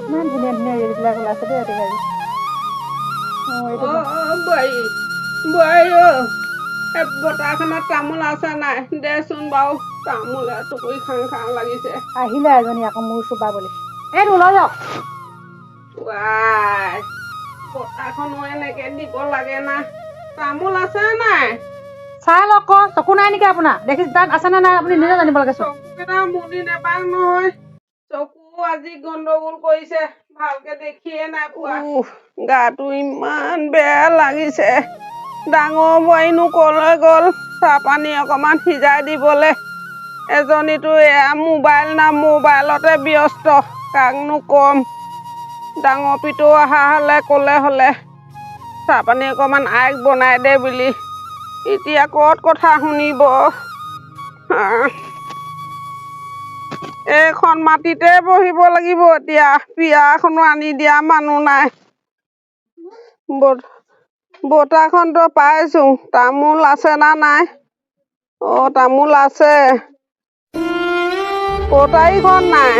ইমান ধুনীয়া ধুনীয়া ৰিলবিলাক ওলাইছে দেই আজিকালি। বতাহখনত তামোল আছে নাই দেচোন বাৰু তামোল টুকুৰি খাং খাং লাগিছে। আহিলে এজনী আকৌ মোৰ চোবাবলৈ। এইটো লৈ যাওক। বতাহখনো এনেকে দিব লাগে না। তামোল আছে নাই? চাই লওক আকৌ চকু নাই নেকি আপোনাৰ? দেখি তাত আছে নে নাই আপুনি নিজে জানিব লাগে। চকুকেইটা মুদি নেপাং নহয়। চকু আজি গণ্ডগোল কৰিছে, ভালকে দেখিয়ে নাই পোৱা। গাটো ইমান বেয়া লাগিছে। ডাঙৰ বোৱাৰীনো কলৈ গ'ল? চাহ পানী অকমান সিজাই দিবলে। এজনীতো এয়া মোবাইলতে ব্যস্ত। কাকনো কম। ডাঙৰ পিতো অহা হলে কলে হলে চাহ পানী অকমান আইক বনাই দে বুলি। এতিয়া ক'ত কথা শুনিব। এইখন মাটিতে বহিব লাগিব এতিয়া। বিয়াখনো আনি দিয়া মানুহ নাই। বতাহখনতো পাইছো। তামোল আছে না নাই? তামোল আছে। কটাৰীখন নাই।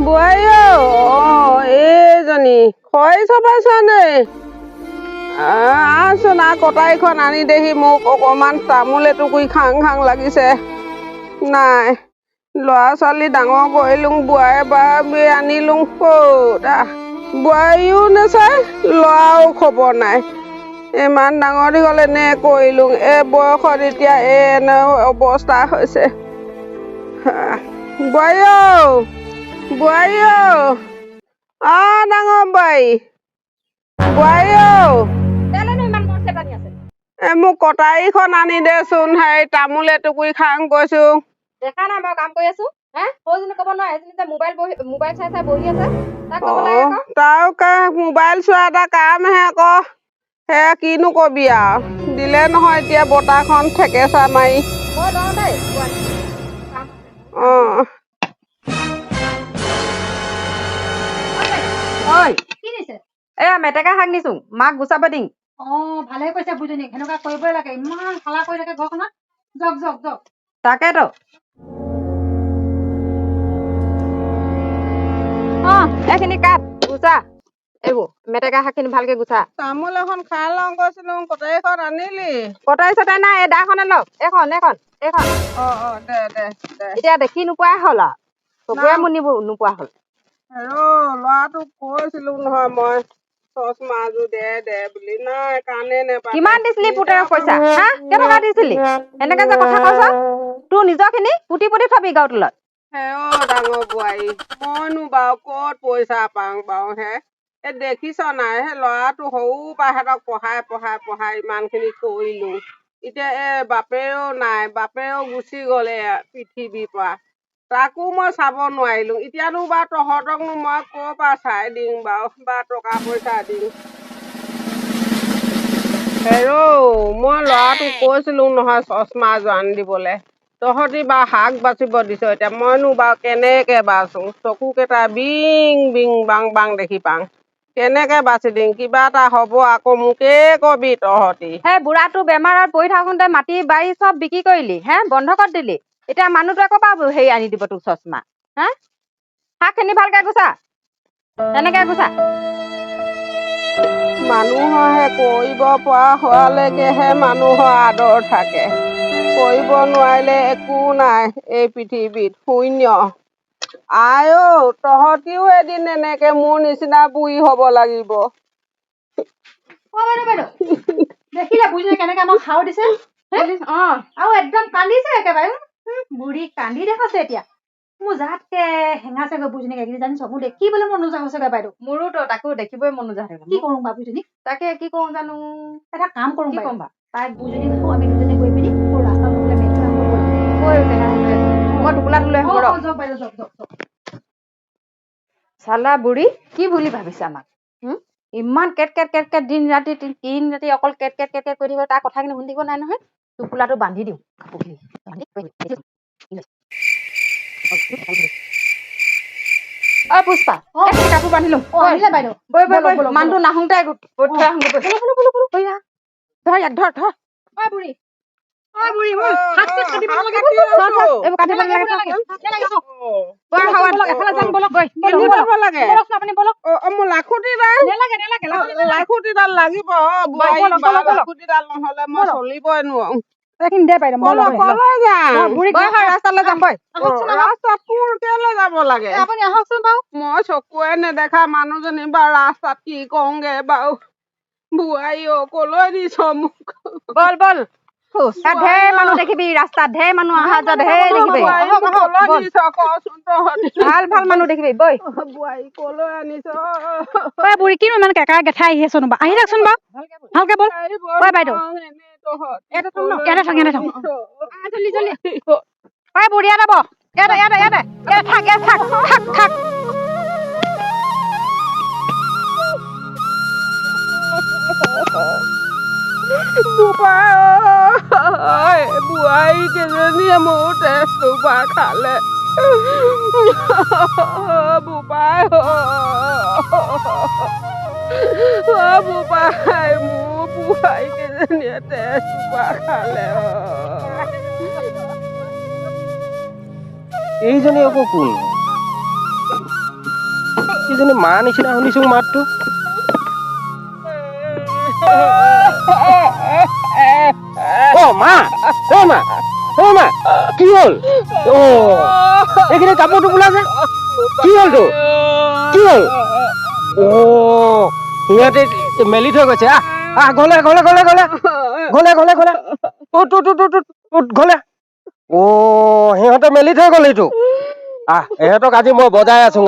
বোৱাৰী এইজনী খৰি চপাইছ নে? আহচোন কটাৰীখন আনি দেহি মোক অকমান তামোল এটুকুৰি খাং খাং লাগিছে। নাই ল'ৰা ছোৱালী ডাঙৰ কৰিলো, বোৱাৰী আনিলো ক'ত? বোৱাৰীও নাচায়, ল'ৰাও খবৰ নাই। ইমান ডাঙৰ দীঘল এনে কৰিলো, এই বয়সত এতিয়া এনে অৱস্থা হৈছে। বোৱাৰী বোৱাৰী ডাঙৰ বোৱাৰী মোক কটাৰীখন আনি দেচোন। তামোল এটুকুৰি খাং কৈছো। দেখা নাই মই কাম কৰি আছো। সৌজনী ক'ব নোৱাৰে, এজনী যে মোবাইল চাই চাই বহি আছে। তাৰ মোবাইল চোৱা এটা কামহে আকৌ। সেয়া কিনো কবি আৰু। দিলে নহয় এতিয়া বতাহখন ঠেকেচা মাৰি। এয়া মেটেকা শাক নিছো, মাক গুচাব দিম। ভালে কৈছে বুজনী, সেনেকুৱা কৰিবই লাগে। ইমান হালা কৰি থাকে ঘৰখনত। যাওক যাওক যাওক। তাকেতো এইখিনি কাট গুচা। এইবোৰ মেটেকা শাক খিনি ভালকে গুচা। তামোল এখন খাই লওঁ কৈছিলো, কটাৰীখন আনিলি? কটাৰী চটাৰী নাই, এই দাখনে লওক। এইখন দে এতিয়া দেখি নোপোৱাই হ'ল আৰু। চকুৱে মুনিব নোপোৱা হ'ল। ল'ৰাটোক কৈছিলো নহয় মই চচমা এযোৰ দে বুলি। নাই কাণে নেপাতে। কিমান দিছিলি পুতেৰক পইচা? কেইটকা দিছিলি? এনেকে যে কথা কৈছ, তোৰ নিজৰ খিনি পুতি পুতি থবি গাৰু তলত। ডাঙৰ বোৱাৰী, মইনো বাৰু ক'ত পইচা পাওঁ বাৰু দেখিছ নাই? সেই ল'ৰাটো সৰু পৰা সিহঁতক পঢ়াই ইমান খিনি কৰিলো। এতিয়া বাপেও নাই, বাপেও গুচি গ'লে পৃথিৱীৰ পৰা। তাকো মই চাব নোৱাৰিলো। এতিয়ানো বাৰু তহঁতকনো মই ক'ৰ পৰা চাই দিম বাৰু বা টকা পইচা দিম। মই ল'ৰাটোক কৈছিলো নহয় চচমা এযোৰ আনি দিবলে। তহঁতি বাৰু শাক বাচিব দিছ, এতিয়া মইনো বাৰু কেনেকে বাচো? চকু কেইটা বিং বিং বাং বাং দেখি পাং। কেনেকে বাচি দিম? কিবা এটা হব আকৌ মোকে কবি তহঁতি। সেই বুঢ়াটো বেমাৰত পৰি থাকোতে মাটি বাৰী চব বিক্ৰী কৰিলি, বন্ধকত দিলি। এতিয়া মানুহটোৱে ক'ৰ পৰা হেৰি আনি দিব তোক চচমা? শাক খিনি ভালকে গুচা, তেনেকে গুচা। মানুহৰহে কৰিব পৰা হোৱালৈকেহে মানুহৰ আদৰ থাকে। কৰিব নোৱাৰিলে একো নাই এই পৃথিৱীত, শূন্য। তহঁতিও এদিন এনেকে মোৰ নিচিনা বুঢ়ী হব লাগিব। দেখিলে বুঢ়ীজনী কেনেকে আমাক খাও দিছে। আৰু একদম কান্দিছে একেবাৰে। বুঢ়ী কান্দি দেখাইছে এতিয়া। মোৰ জাতকে হেঙাছেগৈ বুঢ়ীজনীক একদিন জানি চকু দেখিবলৈ মন নোযোৱা হৈছেগৈ বাইদেউ। মোৰোতো তাকো দেখিবই মন নোযোৱা হৈ গ'ল। কি কৰোঁ বা বুঢ়ীজনীক? তাকে কি কৰোঁ জানো। এটা কাম কৰোঁ কি কৰিম বা? তাই বুঢ়ীজনী দেখো আমি দুজনী গৈ পিনি ৰাস্তাত নহ'লে মেলি থৈ আহোঁ। মই টোপোলাটো লৈ আহোঁ। যাওক বাইদেউ যাওক যাওক। চালা বুঢ়ী কি বুলি ভাবিছে আমাক? ইমান কেট দিন ৰাতি অকল কেট কেট কৰি থাকিব। তাৰ কথাখিনি শুনি থাকিব নাই নহয়। টোপোলাটো বান্ধি দিওঁ কাপোৰখিনি। পুষ্পা কাপোৰ বান্ধি লওঁ। বাইদেউ মানুহটো নাহোঁতে থৈ আহোঁ। ধৰ বুঢ়ী বুঢ়ী বল শাক চাক কাটিব লাগে এইবোৰ কাটিব নালাগে এফালে যাম বলক আপুনি বলক মোৰ লাখুটিডাল নেলাগে নেলাগে লাখুটিডাল লাগিব লাখুটিডাল নহলে মই চলিবই নোৱাৰো এইখিনি দে বাইদেউ মই লৈ কলৈ যাম বুঢ়ী ৰাস্তালৈ যাম বৈ ৰাস্তাত কোন কেলে যাব লাগে আপুনি আহকচোন বাৰু মই চকুৱে নেদেখা মানুহজনী বাৰু ৰাস্তাত কি কওঁগে বাৰু বোৱাৰী কলৈ দিছ মোক বল বল তাত ঢেৰ মানুহ দেখিবি ৰাস্তাত ঢেৰ মানুহ অহা যোৱা ঢেৰ দেখিবি কলৈ দিছ কচোন তহঁতি ভাল ভাল মানুহ দেখিবি বৈ বোৱাৰী কলৈ আনিছ বুঢ়ী কিনো ইমান কেকা গেঠাই আহি আছো আহি থাকচোন বাৰু ভালকে বল বাইদেউ ইয়াতে থওঁ জল্দি জল্দি বুঢ়ী ইয়াতে বহ ইয়াতে থাক বোৱাৰী কেইজনীয়ে মোৰ তেজটো পা খালে বোপাই বোপাই মোৰ বোৱাৰী কেইজনীয়ে তেজটো পা খালে এইজনী আকৌ কোন এইজনী মা নিচিনা শুনিছো মাতটো মা কি হল এইখিনি কাপোৰ টোপোলা যে কি হল তো কি হল সিহঁতে মেলি থৈ গৈছে গলে গলে গলে গলে গলে গলে গলে গলে সিহঁতে মেলি থৈ গল এইটো ইহঁতক আজি মই বজাই আছো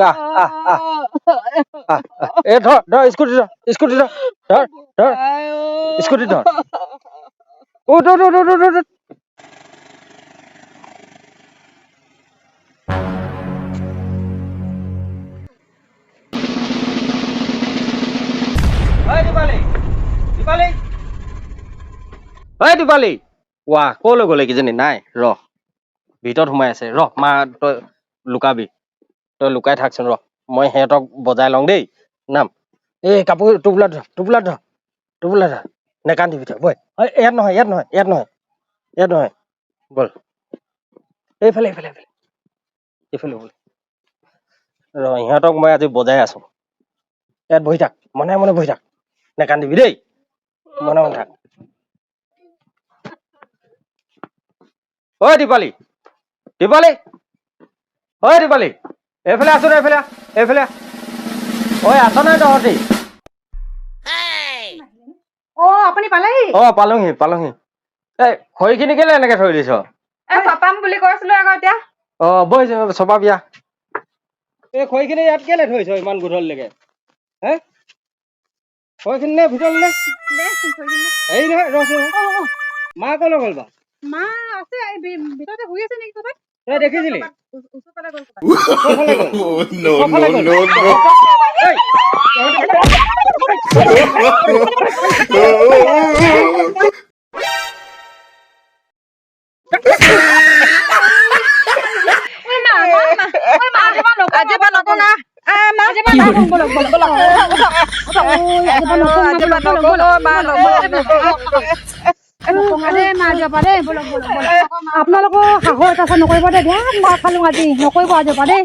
এই ধৰ স্কুটি ধৰ স্কুটি ধৰ দীপালি ৱাহ কলৈ গ'লে কিজনী নাই ৰহ ভিতৰত সোমাই আছে ৰহ মা তই লুকাবি তই লুকাই থাকচোন ৰহ মই সিহঁতক বজাই লওঁ দেই নাম এই কাপোৰ টোপোলা ধৰ নেকান্দিবি তই বৈ ইয়াত নহয় বল এইফালে বল ৰ ইহঁতক মই আজি বজাই আছো ইয়াত বহি থাক মনে মনে বহি থাক নেকান্দিবি দেই মনে মনে থাক ঐ দীপালি এইফালে আছো এইফালে ঐ আছ নাই তহঁতি আপুনি পালেহি পালোহি এই খৰিখিনি কেলে এনেকে থৈ দিছ চপাম বুলি কৈছিলো আকৌ এতিয়া বৈ চপা বিয়া এই খৰিখিনি ইয়াত কেলে থৈছ ইমান গধূলিলৈকে হে খৰিখিনি নে ভিতৰলৈ হেৰি নহয় ৰচোন মা কলৈ গ'ল বাৰু মা আছে ভিতৰতে শুই আছে নেকি ক'ৰবাত তই দেখিছিলি ওচৰফালে গ'ল আপোনালোকৰ সাহস এটা নকৰিব দেই ধ্যান খালো আজি নকৰিব আজি দেই